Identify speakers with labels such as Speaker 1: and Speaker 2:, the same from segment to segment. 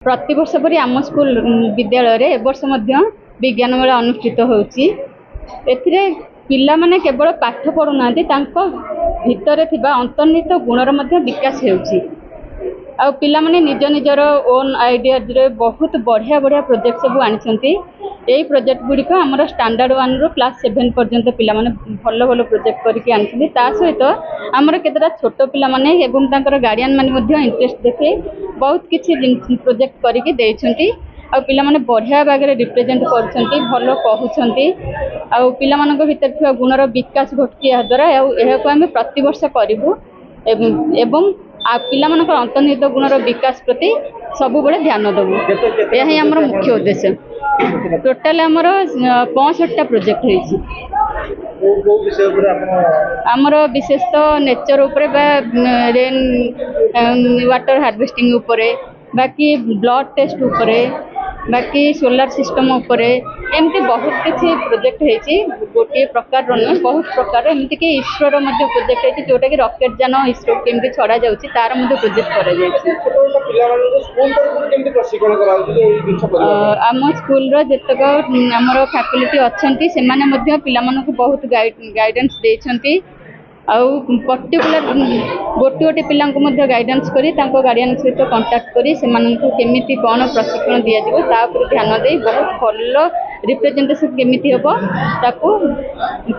Speaker 1: प्रतिवर्ष परी आम स्कूल विद्यालय ए वर्ष विज्ञान मेला अनुष्ठित होउची। एथिरे पिला माने केवल पाठ पढ़ु नांती तांको भितरे थिबा अंतर्निहित गुणर मध्य विकास हेउची। आ पिला माने निज निजर ओन आइडिया रे बहुत बढ़िया बढ़िया प्रोजेक्ट सब आनिछंती। एई प्रोजेक्ट गुड़िक आमर स्टैंडर्ड 1 रु क्लास 7 पर्यंत पिला माने भल भल प्रोजेक्ट करके आनिछंती। ता सहित आमर केतरा छोट पिला माने एवं तांकर गार्डियन माने मध्य इंटरेस्ट देखे बहुत किछि प्रोजेक्ट करके देइछंती। आ पिला माने बढ़िया बागरे रिप्रेजेंट करछंती, भल कहउछंती। आ पिला मानक भितर थिबा गुणर विकास घटकी या द्वारा एहाको आमे प्रति वर्ष करिवु एवं आ पिला मानकर अंतर्निहित गुणर विकास प्रति सबु बेले ध्यान देबु। एही हमर मुख्य उद्देश्य। टोटल हमर 65 टा प्रोजेक्ट हेछि। आमर विशेष तो नेचर उपरे बा रेन वाटर हार्वेस्टिंग उपरे, बाकी ब्लड टेस्ट उपरे, बाकी सोलार सिस्टम उपरे एमती बहुत किसी प्रोजेक्ट हेछि। गोटे प्रकार बहुत प्रकार एमती कि इसरो रो मध्य प्रोजेक्ट हेछि जोटा कि रॉकेट जान इसरो केमती छड़ा जाउछि तार मध्य प्रोजेक्ट करा जाइछि। आम स्कूल रो जतक हमर फैकल्टी अछंती से माने मध्य पिला मानकु बहुत गाइडेंस देछंती। आउ पर्टिकुलर गोटे गोटे पिला गाइडेंस करी तांको गार्डियन सहित कांटेक्ट करी से मानकु केमिति कोन प्रशिक्षण दिया दिबो ता पर ध्यान देई बहुत भल रिप्रेजेंटेशन केमिति होबो ताको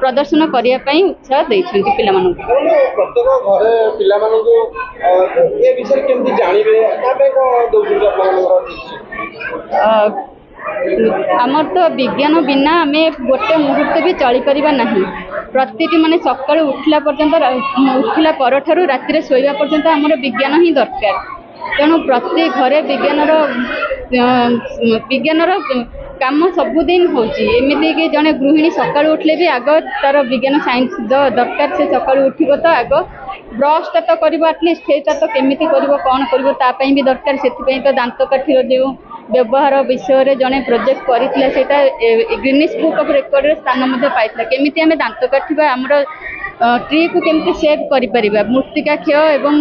Speaker 1: प्रदर्शन करिया पई उत्साह दैछंती पिला मानकु।
Speaker 2: प्रत्येक घरे पिला मानकु ए विषय केमिति जानिबे ता पे को दउछु आपन
Speaker 1: आमर तो विज्ञान बिना आमे गोटे मुहूर्त भी चली परिबा नहीं। प्रति माने सकाळु उठला पर्यंत उठला पर ठारू राति शोइबा पर्यंत आमर विज्ञान ही दरकार। तेणु प्रति घरे विज्ञानर काम सबुदिन होची। एमिति कि जने गृहिणी सकाळु उठले भी आग तार विज्ञान साइंस दरकार। से सकाळु उठिबो तो आग ब्रश तो करिबो एटलिस्ट सेटा तो केमिति करिबो कोन करिबो ता पई भी दरकार। सेति पई तो दांत काठीर जो व्यवहार विषय रे जने प्रोजेक्ट करितला सेटा गिनीज बुक ऑफ रिकॉर्ड रे स्थान मध्ये पाइतला। केमिति हमें दांत काठीबा हमर ट्री को केमिति सेव करि परिबा, मृत्तिका क्षय एवं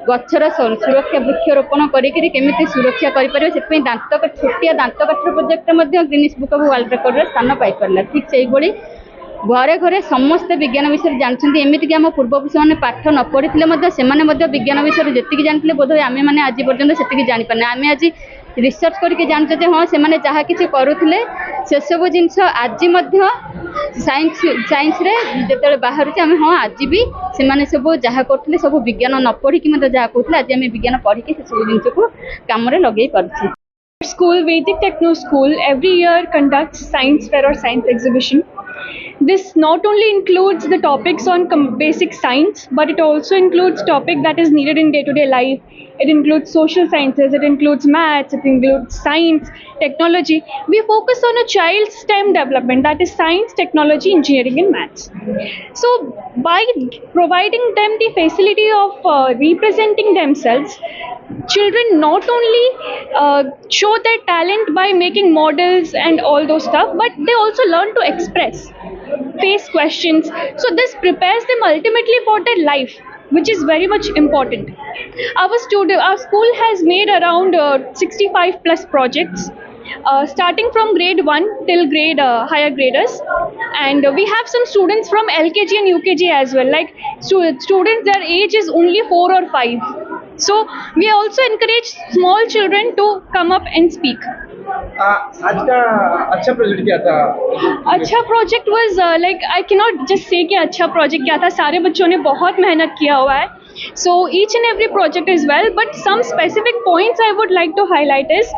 Speaker 1: गछर सुरक्षा वृक्षरोपण करिकरी केमिति सुरक्षा करि परिबा। सेति पई दांत छोटिया दांत काठीर प्रोजेक्ट मध्ये Guinness book of world record रे स्थान पाइ परला। ठीक सेही बळी घरे घरे समस्ते विज्ञान विषय जानते। एमती कि आम पूर्वपुरुष मैंने पाठ न पढ़ी विज्ञान विषय जी जानते बोध आम मैंने आज पर्यटन से जापारे। आम आज रिसर्च करके जानते हाँ से जहाँ कि करुले से सब जिनस आज साइंस रे जो बाहर हाँ आज भी से सब जहाँ करते सब विज्ञान न पढ़ी जहाँ कहते आज आम विज्ञान पढ़ी से सब जिन को कम लगे party.
Speaker 3: School, Vedic Techno School, every year conducts science fair or science exhibition. This not only includes the topics on basic science, but it also includes topic that is needed in day-to-day life. It includes social sciences, it includes maths, it includes science, technology. We focus on a child's STEM development, that is science, technology, engineering and maths. So by providing them the facility of representing themselves, children not only show their talent by making models and all those stuff, but they also learn to express, face questions. So this prepares them ultimately for their life, which is very much important. Our school has made around 65 plus projects, starting from grade 1 till grade higher graders, and we have some students from LKG and UKG as well, like students their age is only 4 or 5. So we also encourage small children to come up and speak.
Speaker 2: आज का अच्छा project क्या था?
Speaker 3: अच्छा project was like I cannot just say कि अच्छा project क्या था। सारे बच्चों ने बहुत मेहनत किया हुआ है। So each and every project is well, but some specific points I would like to highlight is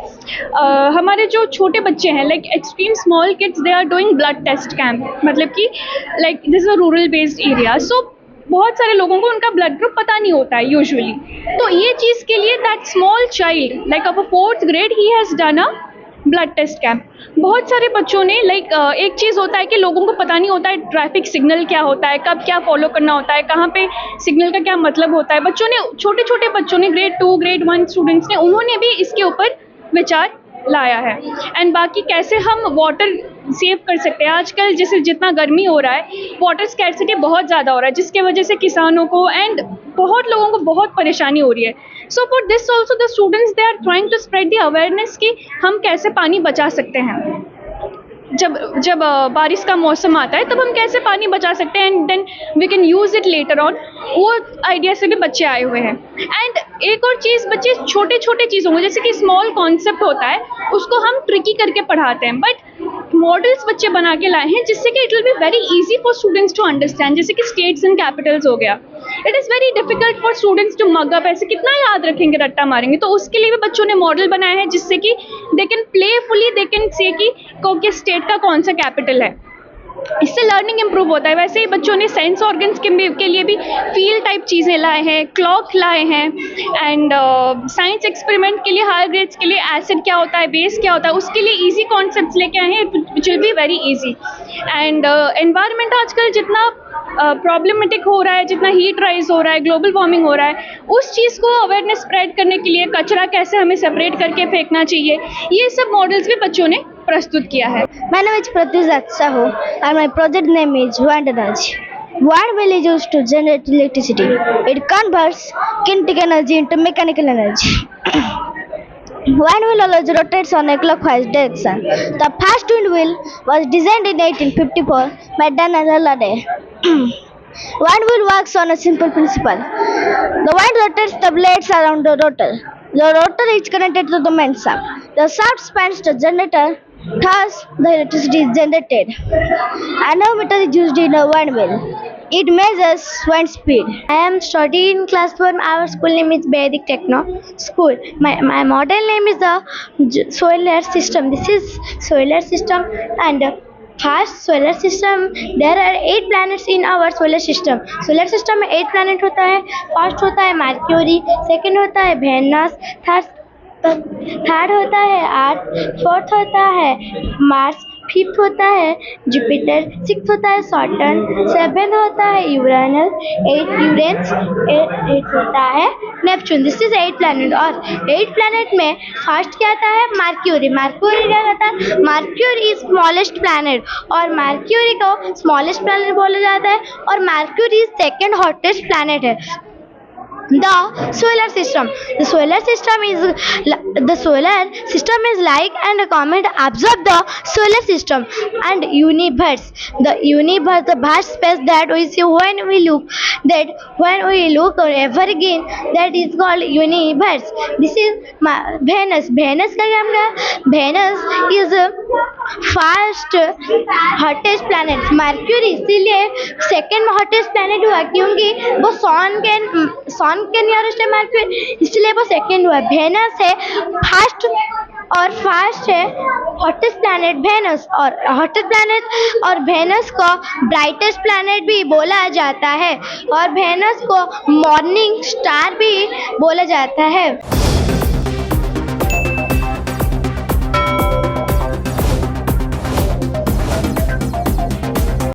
Speaker 3: हमारे जो छोटे बच्चे हैं like extreme small kids, they are doing blood test camp. मतलब कि like this is a rural based area, so बहुत सारे लोगों को उनका ब्लड ग्रुप पता नहीं होता है यूजुअली। तो ये चीज़ के लिए that small child like of 4th grade he has done a blood test camp. बहुत सारे बच्चों ने लाइक एक चीज़ होता है कि लोगों को पता नहीं होता है ट्रैफिक सिग्नल क्या होता है, कब क्या फॉलो करना होता है, कहाँ पे सिग्नल का क्या मतलब होता है। बच्चों ने छोटे छोटे बच्चों ने ग्रेड 2 ग्रेड 1 स्टूडेंट्स ने उन्होंने भी इसके ऊपर विचार लाया है। एंड बाकी कैसे हम वाटर सेव कर सकते हैं। आजकल जैसे जितना गर्मी हो रहा है, वाटर स्कैर्सिटी बहुत ज़्यादा हो रहा है, जिसके वजह से किसानों को एंड बहुत लोगों को बहुत परेशानी हो रही है। So for this also the students they are trying to spread the awareness कि हम कैसे पानी बचा सकते हैं। जब बारिश का मौसम आता है तब हम कैसे पानी बचा सकते हैं and then we can use it later on, वो आइडिया से भी बच्चे आए हुए हैं। एंड एक और चीज़, बच्चे छोटे छोटे चीज़ों को, जैसे कि स्मॉल कॉन्सेप्ट होता है उसको हम ट्रिकी करके पढ़ाते हैं, बट मॉडल्स बच्चे बना के लाए हैं जिससे कि it will be very easy for students to understand. जैसे कि स्टेट्स एंड कैपिटल्स हो गया, it is very difficult for students to mug up, ऐसे कितना याद रखेंगे, रट्टा मारेंगे। तो उसके लिए भी बच्चों ने मॉडल बनाया है जिससे कि they can playfully they can say कि स्टेट का कौन सा कैपिटल है, इससे लर्निंग इंप्रूव होता है। वैसे ही बच्चों ने सेंस ऑर्गन्स के लिए भी फील टाइप चीज़ें लाए हैं, क्लॉक लाए हैं, एंड साइंस एक्सपेरिमेंट के लिए हायर ग्रेड्स के लिए एसिड क्या होता है, बेस क्या होता है, उसके लिए इजी कॉन्सेप्ट्स लेके आए हैं which will be very easy. And environment आजकल जितना प्रॉब्लमेटिक हो रहा है, जितना हीट राइज हो रहा है, ग्लोबल वार्मिंग हो रहा है, उस चीज़ को अवेयरनेस स्प्रेड करने के लिए कचरा कैसे हमें सेपरेट करके फेंकना चाहिए, ये सब मॉडल्स भी बच्चों ने प्रस्तुत किया है।
Speaker 4: My name is Pratyush Sahu and my project name is wind energy. Wind wheel is used to generate electricity. It converts kinetic energy into mechanical energy. Wind wheel always rotates on a clockwise direction. The first wind wheel was designed in 1854 by Daniel Halliday. Wind wheel works on a simple principle. The wind rotates the blades around the rotor. The rotor is connected to the main shaft. The shaft spins the generator. Thus, the electricity is generated. Anemometer is used in a wind wheel. It measures wind speed. I am studying in class 4. Our school name is Vedic Techno School. My model name is the solar system. This is solar system, and first solar system, there are 8 planets in our solar system. Solar system में 8 planet होता है। First होता है mercury, second होता है Venus, third होता है अर्थ, fourth होता है मार्स, फिफ्थ होता है जुपिटर, सिक्स होता है सैटर्न, सेवेंथ होता है यूरेनस, एट होता है नेपच्यून। This is 8 planet. और 8 प्लैनेट में फर्स्ट क्या आता है मर्क्यूरी। मर्क्यूरी क्या कहता है, मर्क्यूरी इज स्मॉलेस्ट प्लैनेट, और मर्क्यूरी को स्मॉलेस्ट प्लैनेट बोला जाता है, और मर्क्यूरी सेकेंड हॉटेस्ट प्लैनेट है। The solar system. The solar system is like and a comet absorb the solar system and universe. The universe, the vast space that we see when we look ever again, that is called universe. This is Venus. Venus का क्या मतलब? Venus is first hottest planet. Mercury इसीलिए second hottest planet हुआ क्योंकि वो सन के nearest है mercury, इसलिए वो सेकेंड हुआ। वेनस है फर्स्ट है हॉटेस्ट प्लैनेट वेनस, और हॉटेस्ट प्लैनेट और वेनस को ब्राइटेस्ट प्लैनेट भी बोला जाता है, और वेनस को मॉर्निंग स्टार भी बोला जाता है।